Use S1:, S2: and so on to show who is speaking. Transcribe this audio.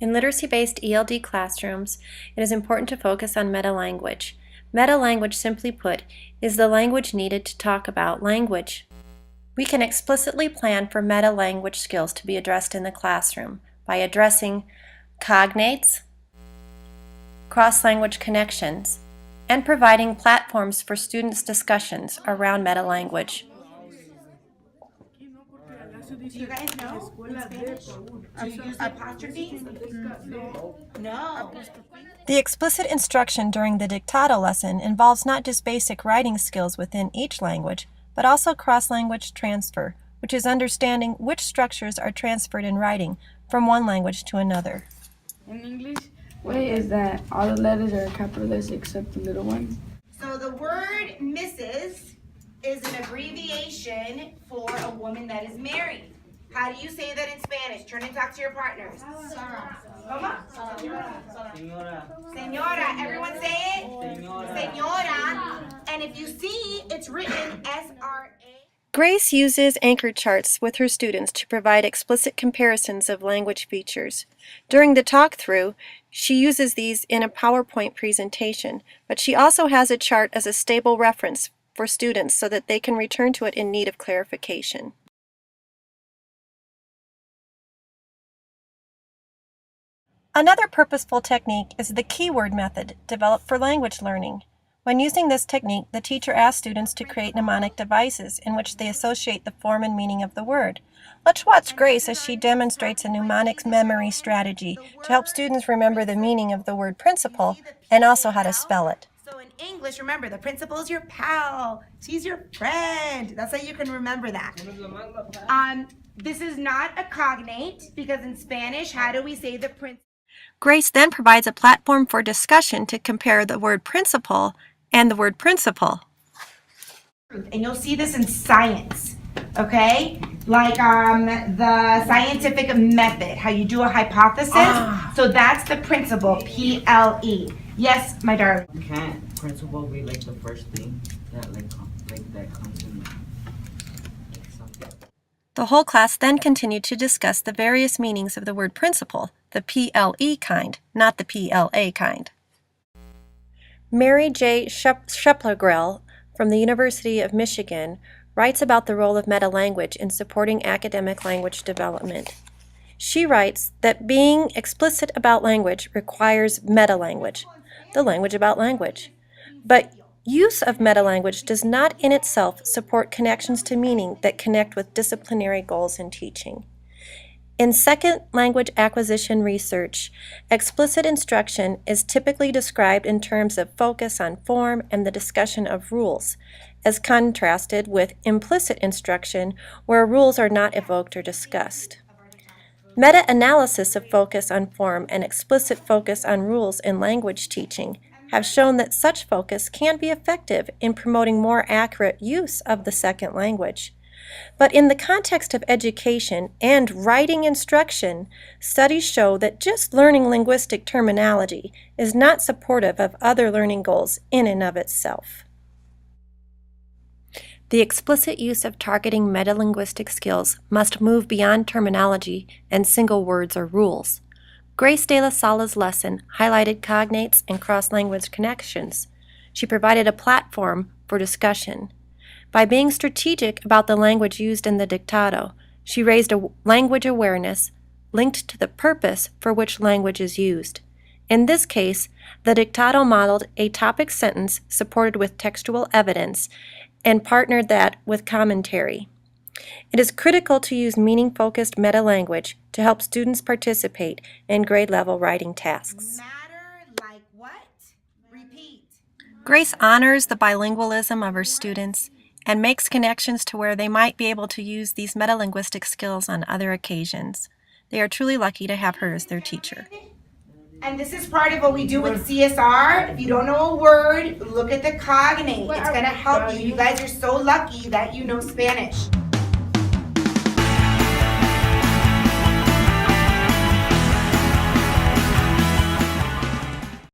S1: In literacy-based ELD classrooms, it is important to focus on metalanguage. Metalanguage, simply put, is the language needed to talk about language. We can explicitly plan for metalanguage skills to be addressed in the classroom by addressing cognates, cross-language connections, and providing platforms for students' discussions around metalanguage.
S2: Do you guys know in Spanish? Do you use apostrophes? No.
S1: The explicit instruction during the Dictado lesson involves not just basic writing skills within each language, but also cross-language transfer, which is understanding which structures are transferred in writing from one language to another.
S3: In English, way is that all the letters are capitalized except the little ones.
S2: So the word Mrs. is an abbreviation for a woman that is married. How do you say that in Spanish? Turn and talk to your partners. ¿Cómo? Señora. Everyone say it? Señora. And if you see, it's written S-R-A.
S1: Grace uses anchor charts with her students to provide explicit comparisons of language features. During the talk-through, she uses these in a PowerPoint presentation, but she also has a chart as a stable reference for students so that they can return to it in need of clarification. Another purposeful technique is the keyword method developed for language learning. When using this technique, the teacher asks students to create mnemonic devices in which they associate the form and meaning of the word. Let's watch Grace as she demonstrates a mnemonic memory strategy to help students remember the meaning of the word principal and also how to spell it.
S2: So in English, remember, the principal is your pal. She's your friend. That's how you can remember that. This is not a cognate because in Spanish, how do we say the principal?
S1: Grace then provides a platform for discussion to compare the word principal and the word principal.
S2: And you'll see this in science, okay? Like the scientific method, how you do a hypothesis. So that's the principle, P-L-E. Yes, my darling.
S4: Can't principle be like the first thing that that comes in something?
S1: The whole class then continued to discuss the various meanings of the word principal, the P-L-E kind, not the P-L-A kind. Mary J. Scheplergrell from the University of Michigan writes about the role of metalanguage in supporting academic language development. She writes that being explicit about language requires metalanguage, the language about language. But use of metalanguage does not in itself support connections to meaning that connect with disciplinary goals in teaching. In second language acquisition research, explicit instruction is typically described in terms of focus on form and the discussion of rules, as contrasted with implicit instruction where rules are not evoked or discussed. Meta-analysis of focus on form and explicit focus on rules in language teaching have shown that such focus can be effective in promoting more accurate use of the second language. But in the context of education and writing instruction, studies show that just learning linguistic terminology is not supportive of other learning goals in and of itself. The explicit use of targeting metalinguistic skills must move beyond terminology and single words or rules. Grace Delasala's lesson highlighted cognates and cross-language connections. She provided a platform for discussion. By being strategic about the language used in the Dictado, she raised a language awareness linked to the purpose for which language is used. In this case, the Dictado modeled a topic sentence supported with textual evidence and partnered that with commentary. It is critical to use meaning-focused metalanguage to help students participate in grade-level writing tasks.
S2: Matter like what? Repeat.
S1: Grace honors the bilingualism of her students and makes connections to where they might be able to use these metalinguistic skills on other occasions. They are truly lucky to have her as their teacher.
S2: And this is part of what we do with CSR. If you don't know a word, look at the cognate. It's going to help you. You guys are so lucky that you know Spanish.